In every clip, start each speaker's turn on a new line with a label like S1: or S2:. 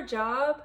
S1: job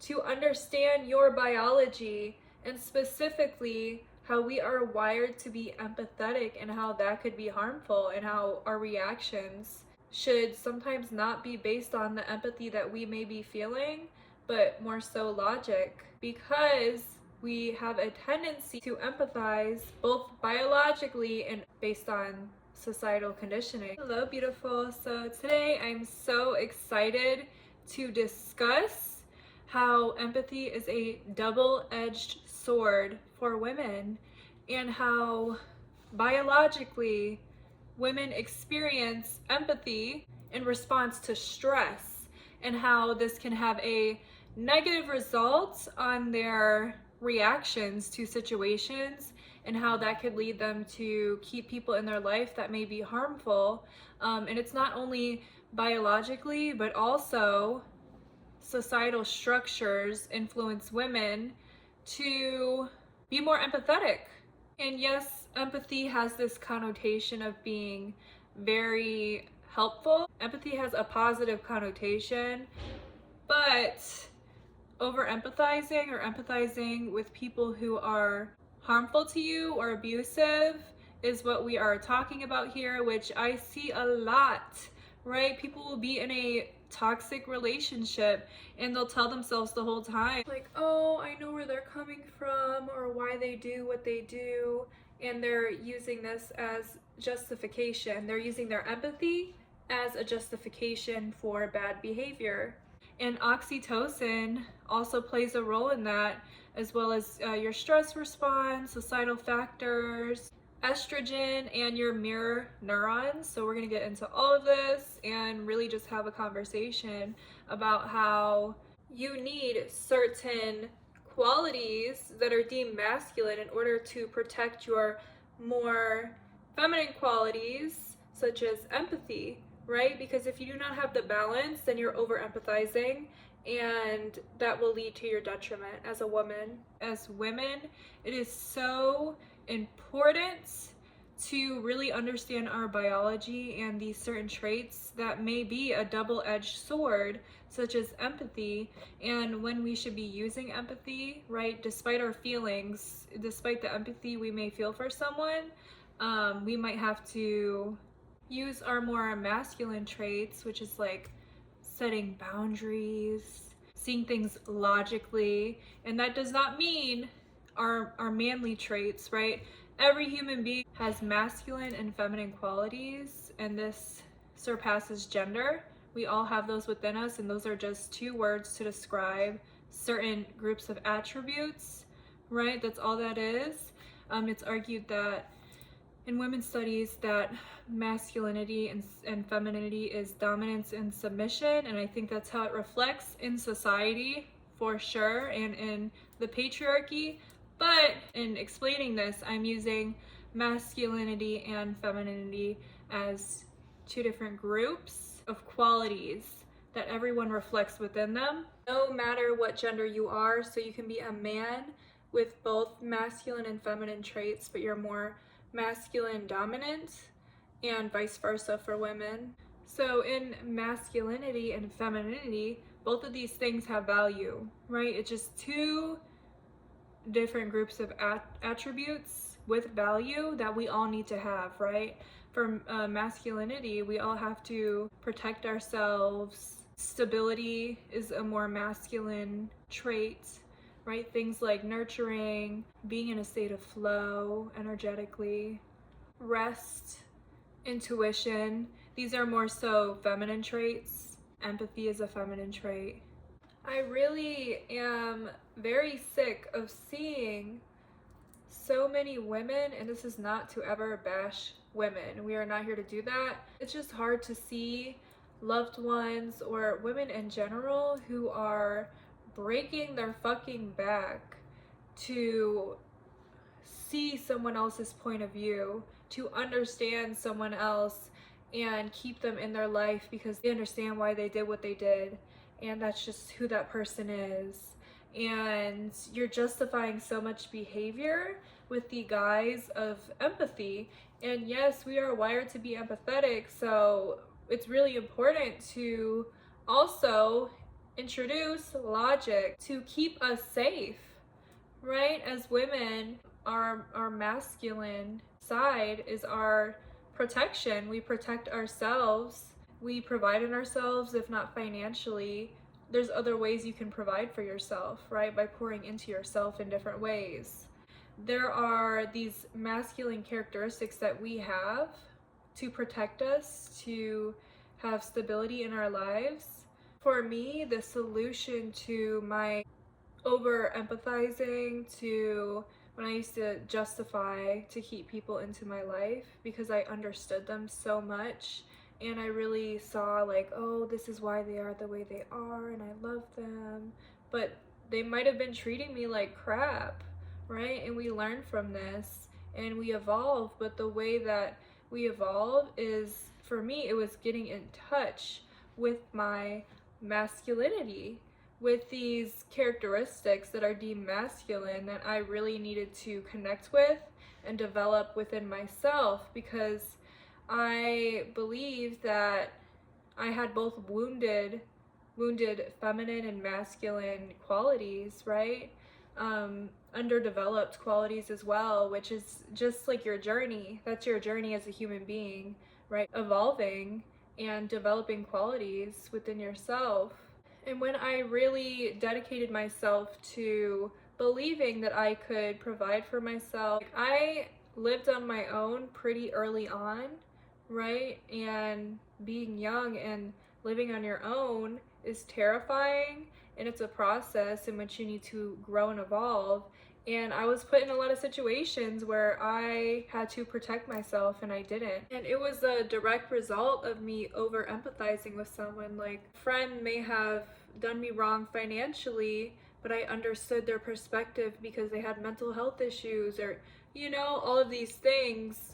S1: to understand your biology, and specifically how we are wired to be empathetic and how that could be harmful, and how our reactions should sometimes not be based on the empathy that we may be feeling, but more so logic, because we have a tendency to empathize both biologically and based on societal conditioning. Hello, beautiful. So today I'm so excited to discuss how empathy is a double-edged sword for women, and how biologically women experience empathy in response to stress, and how this can have a negative result on their reactions to situations, and how that could lead them to keep people in their life that may be harmful. And it's not only biologically, but also societal structures influence women to be more empathetic. And yes, empathy has this connotation of being very helpful. Empathy has a positive connotation, but over empathizing or empathizing with people who are harmful to you or abusive is what we are talking about here, which I see a lot, right? People will be in a toxic relationship and they'll tell themselves the whole time, like, oh, I know where they're coming from or why they do what they do. And they're using this as justification. They're using their empathy as a justification for bad behavior. And oxytocin also plays a role in that, as well as your stress response, societal factors, estrogen, and your mirror neurons. So we're going to get into all of this and really just have a conversation about how you need certain qualities that are deemed masculine in order to protect your more feminine qualities, such as empathy, right? Because if you do not have the balance, then you're over empathizing, and that will lead to your detriment as a woman. As women, it is so important to really understand our biology and these certain traits that may be a double-edged sword, such as empathy, and when we should be using empathy, right? Despite our feelings, despite the empathy we may feel for someone, we might have to use our more masculine traits, which is like setting boundaries, seeing things logically. And that does not mean our manly traits, right? Every human being has masculine and feminine qualities, and this surpasses gender. We all have those within us, and those are just two words to describe certain groups of attributes, right? That's all that is. It's argued that in women's studies that masculinity and femininity is dominance and submission, and I think that's how it reflects in society for sure, and in the patriarchy. But in explaining this, I'm using masculinity and femininity as two different groups of qualities that everyone reflects within them, no matter what gender you are. So you can be a man with both masculine and feminine traits, but you're more masculine dominant, and vice versa for women. So in masculinity and femininity, both of these things have value, right? It's just two different groups of attributes with value that we all need to have, right? For masculinity, we all have to protect ourselves. Stability is a more masculine trait, right? Things like nurturing, being in a state of flow energetically, rest, intuition. These are more so feminine traits. Empathy is a feminine trait. I really am very sick of seeing so many women, and this is not to ever bash women. We are not here to do that. It's just hard to see loved ones or women in general who are breaking their fucking back to see someone else's point of view, to understand someone else and keep them in their life because they understand why they did what they did, and that's just who that person is. And you're justifying so much behavior with the guise of empathy. And yes, we are wired to be empathetic, so it's really important to also introduce logic to keep us safe, right? As women, our masculine side is our protection. We protect ourselves. We provide in ourselves, if not financially. There's other ways you can provide for yourself, right? By pouring into yourself in different ways. There are these masculine characteristics that we have to protect us, to have stability in our lives. For me, the solution to my over empathizing, to when I used to justify to keep people into my life because I understood them so much, and I really saw like, oh, this is why they are the way they are and I love them, but they might have been treating me like crap, right? And we learn from this and we evolve, but the way that we evolve is, for me, it was getting in touch with my masculinity, with these characteristics that are deemed masculine that I really needed to connect with and develop within myself, because I believe that I had both wounded feminine and masculine qualities, right? Underdeveloped qualities as well, which is just like your journey. That's your journey as a human being, right? Evolving and developing qualities within yourself. And when I really dedicated myself to believing that I could provide for myself, I lived on my own pretty early on, right? And being young and living on your own is terrifying, and it's a process in which you need to grow and evolve. And I was put in a lot of situations where I had to protect myself and I didn't. And it was a direct result of me over empathizing with someone. Like, a friend may have done me wrong financially, but I understood their perspective because they had mental health issues, or, all of these things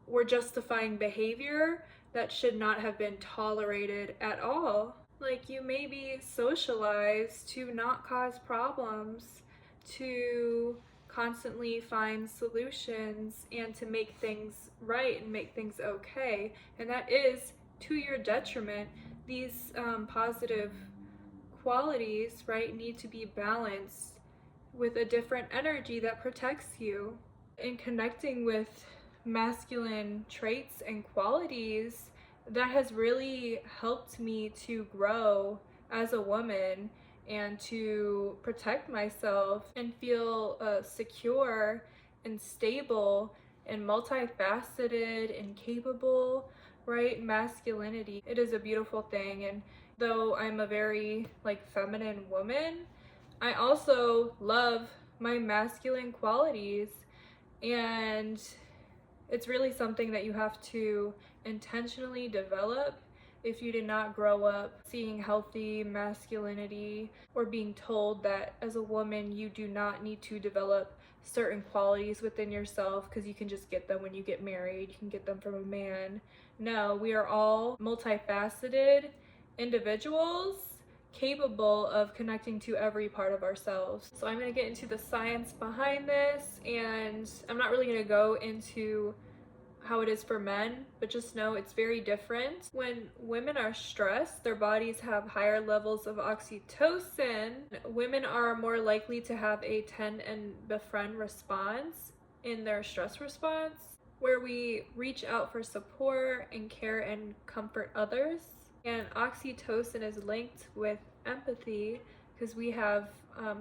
S1: were justifying behavior that should not have been tolerated at all. Like, you may be socialized to not cause problems, to constantly find solutions, and to make things right and make things okay. And that is to your detriment. These positive qualities, right, need to be balanced with a different energy that protects you. In connecting with masculine traits and qualities, that has really helped me to grow as a woman and to protect myself and feel secure and stable and multifaceted and capable, right? Masculinity, it is a beautiful thing. And though I'm a very feminine woman, I also love my masculine qualities, and it's really something that you have to intentionally develop if you did not grow up seeing healthy masculinity, or being told that as a woman you do not need to develop certain qualities within yourself because you can just get them when you get married, you can get them from a man. No, we are all multifaceted individuals capable of connecting to every part of ourselves. So I'm going to get into the science behind this, and I'm not really going to go into how it is for men, but just know it's very different. When women are stressed, their bodies have higher levels of oxytocin. Women are more likely to have a tend and befriend response in their stress response, where we reach out for support and care and comfort others. And oxytocin is linked with empathy because we have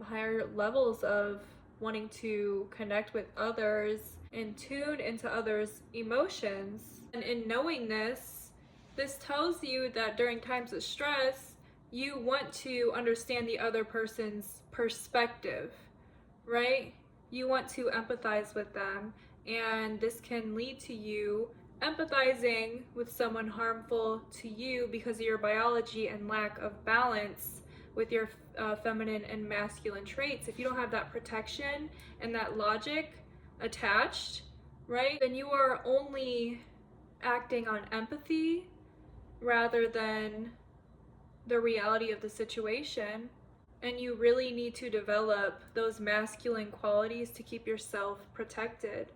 S1: higher levels of wanting to connect with others and tune into others' emotions. And in knowing this, this tells you that during times of stress, you want to understand the other person's perspective, right? You want to empathize with them, and this can lead to you empathizing with someone harmful to you because of your biology and lack of balance with your feminine and masculine traits. If you don't have that protection and that logic attached, right, then you are only acting on empathy rather than the reality of the situation. And you really need to develop those masculine qualities to keep yourself protected.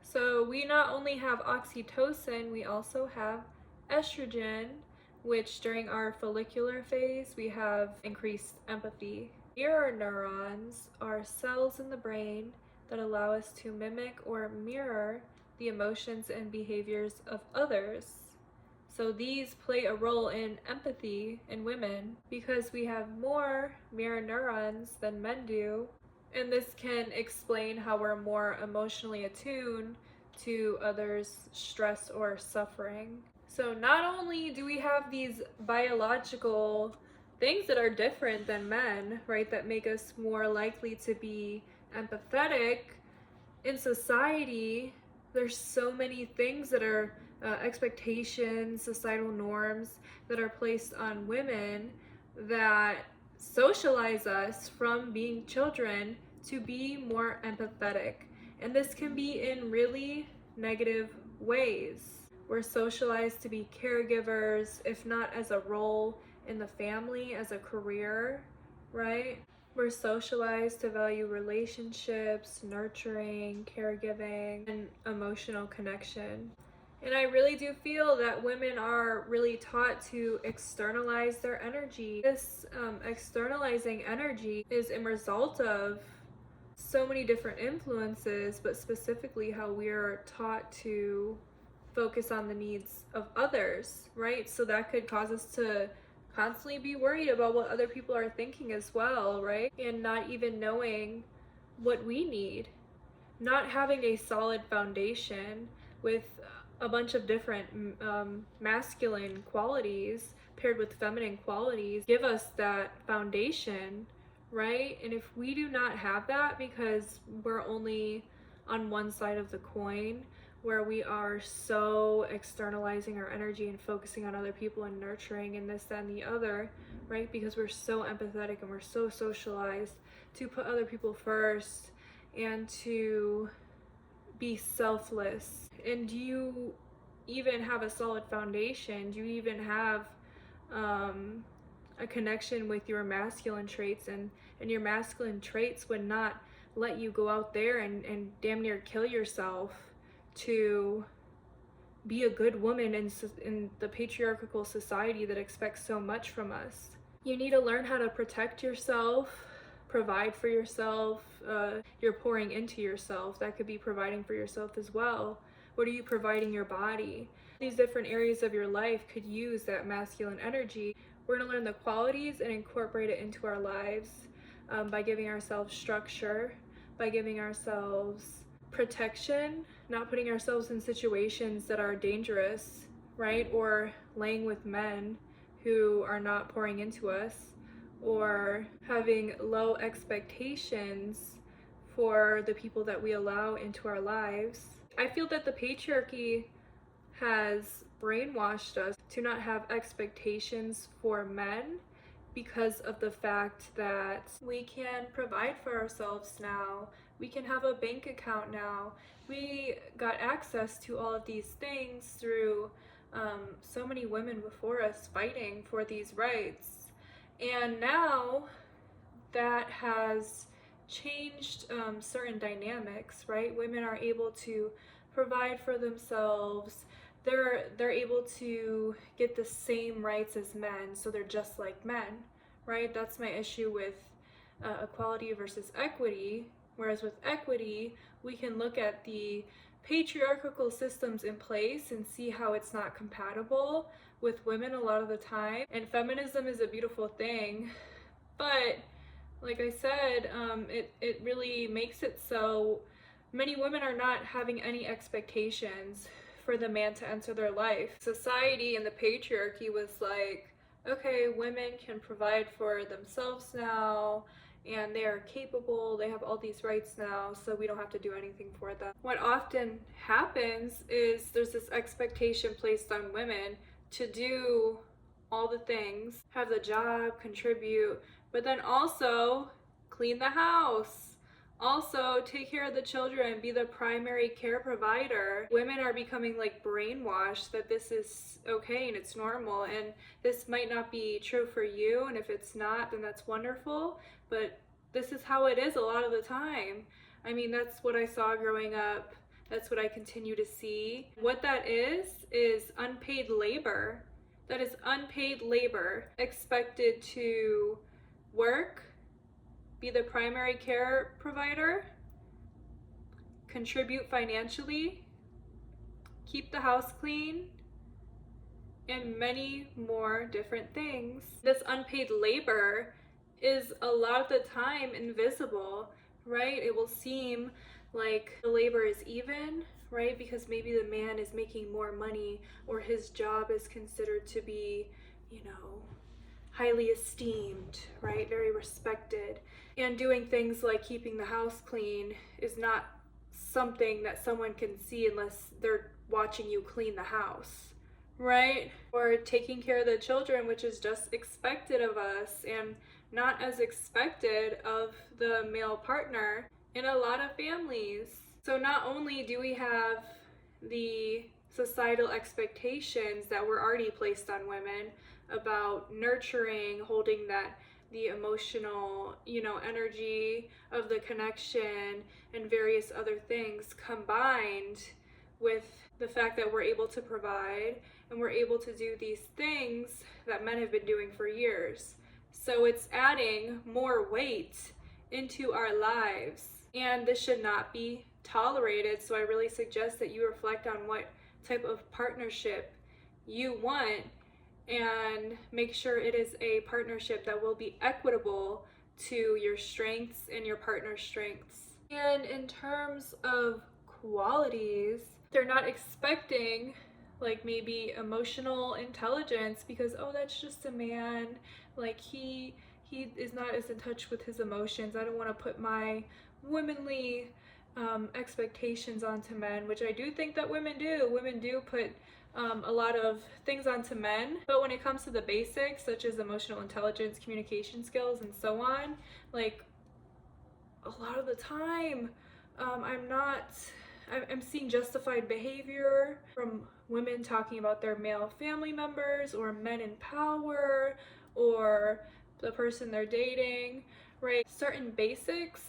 S1: So we not only have oxytocin, we also have estrogen, which during our follicular phase, we have increased empathy. Mirror neurons are cells in the brain that allow us to mimic or mirror the emotions and behaviors of others. So these play a role in empathy in women because we have more mirror neurons than men do. And this can explain how we're more emotionally attuned to others' stress or suffering. So not only do we have these biological things that are different than men, right, that make us more likely to be empathetic, in society, there's so many things that are expectations, societal norms that are placed on women that socialize us from being children to be more empathetic. And this can be in really negative ways. We're socialized to be caregivers, if not as a role in the family, as a career, right? We're socialized to value relationships, nurturing, caregiving, and emotional connection. And I really do feel that women are really taught to externalize their energy. This externalizing energy is a result of so many different influences, but specifically how we are taught to focus on the needs of others, right? So that could cause us to constantly be worried about what other people are thinking as well, right? And not even knowing what we need, not having a solid foundation with a bunch of different masculine qualities paired with feminine qualities give us that foundation, right? And if we do not have that because we're only on one side of the coin, where we are so externalizing our energy and focusing on other people and nurturing and this, that, and the other, right? Because we're so empathetic and we're so socialized to put other people first and to be selfless. And do you even have a solid foundation? Do you even have a connection with your masculine traits? And your masculine traits would not let you go out there and damn near kill yourself to be a good woman in the patriarchal society that expects so much from us. You need to learn how to protect yourself, provide for yourself. You're pouring into yourself. That could be providing for yourself as well. What are you providing your body? These different areas of your life could use that masculine energy. We're going to learn the qualities and incorporate it into our lives by giving ourselves structure, by giving ourselves protection, not putting ourselves in situations that are dangerous, right? Or laying with men who are not pouring into us, or having low expectations for the people that we allow into our lives. I feel that the patriarchy has brainwashed us to not have expectations for men because of the fact that we can provide for ourselves now. We can have a bank account now. We got access to all of these things through so many women before us fighting for these rights. And now that has changed certain dynamics, right? Women are able to provide for themselves. They're able to get the same rights as men, so they're just like men, right? That's my issue with equality versus equity. Whereas with equity, we can look at the patriarchal systems in place and see how it's not compatible with women a lot of the time. And feminism is a beautiful thing, but like I said, it really makes it so many women are not having any expectations for the man to enter their life. Society and the patriarchy was like, okay, women can provide for themselves now, and they are capable, they have all these rights now, so we don't have to do anything for them. What often happens is there's this expectation placed on women to do all the things, have the job, contribute, but then also clean the house, also take care of the children, be the primary care provider. Women are becoming like brainwashed that this is okay and it's normal, and this might not be true for you, and if it's not, then that's wonderful, but this is how it is a lot of the time. I mean, that's what I saw growing up. That's what I continue to see. What that is unpaid labor. that is unpaid labor, expected to work, be the primary care provider, contribute financially, keep the house clean, and many more different things. This unpaid labor is a lot of the time invisible, right? It will seem like the labor is even, right? Because maybe the man is making more money, or his job is considered to be, highly esteemed, right? Very respected. And doing things like keeping the house clean is not something that someone can see unless they're watching you clean the house, right? Or taking care of the children, which is just expected of us and not as expected of the male partner in a lot of families. So not only do we have the societal expectations that were already placed on women about nurturing, holding that the emotional, energy of the connection and various other things, combined with the fact that we're able to provide and we're able to do these things that men have been doing for years. So it's adding more weight into our lives, and this should not be tolerated. So I really suggest that you reflect on what type of partnership you want and make sure it is a partnership that will be equitable to your strengths and your partner's strengths. And in terms of qualities, they're not expecting like maybe emotional intelligence because, oh, that's just a man, like he is not as in touch with his emotions. I don't want to put my womanly expectations onto men, which I do think that women do. Women do put a lot of things onto men, but when it comes to the basics such as emotional intelligence, communication skills, and so on, like a lot of the time I'm seeing justified behavior from women talking about their male family members or men in power or the person they're dating, right? Certain basics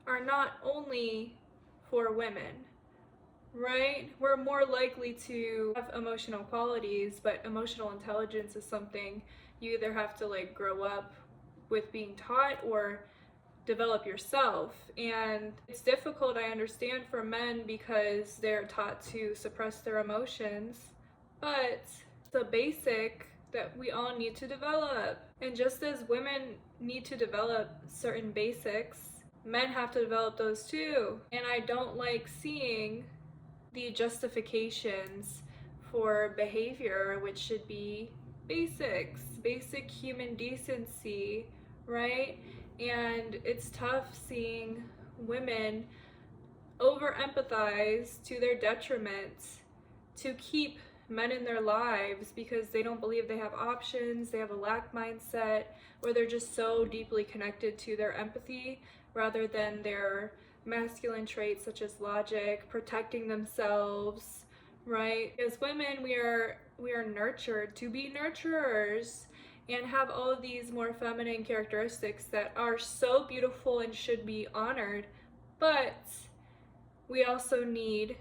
S1: are not only for women, right? We're more likely to have emotional qualities, but emotional intelligence is something you either have to like grow up with being taught or develop yourself. And it's difficult, I understand, for men because they're taught to suppress their emotions, but it's a basic that we all need to develop. And just as women need to develop certain basics, men have to develop those too. And I don't like seeing the justifications for behavior, which should be basics, basic human decency, right? And it's tough seeing women over empathize to their detriment to keep men in their lives because they don't believe they have options, they have a lack mindset, or they're just so deeply connected to their empathy rather than their masculine traits such as logic, protecting themselves, right? As women, we are nurtured to be nurturers and have all of these more feminine characteristics that are so beautiful and should be honored, but we also need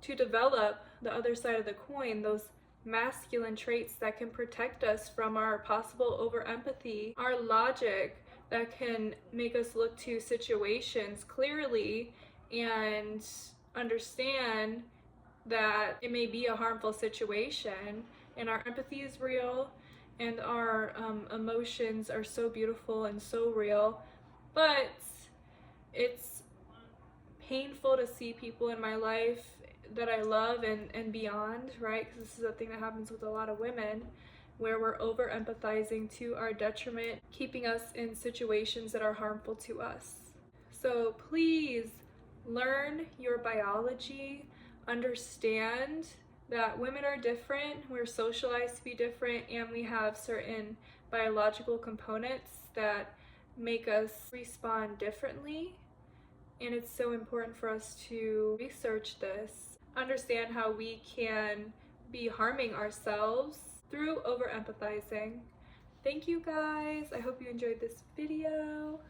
S1: to develop the other side of the coin, those masculine traits that can protect us from our possible over empathy, our logic that can make us look to situations clearly and understand that it may be a harmful situation, and our empathy is real and our emotions are so beautiful and so real. But it's painful to see people in my life that I love and beyond, right? Because this is a thing that happens with a lot of women where we're over empathizing to our detriment, keeping us in situations that are harmful to us. So please learn your biology, understand that women are different, we're socialized to be different, and we have certain biological components that make us respond differently. And it's so important for us to research this, understand how we can be harming ourselves through over empathizing. Thank you guys. I hope you enjoyed this video.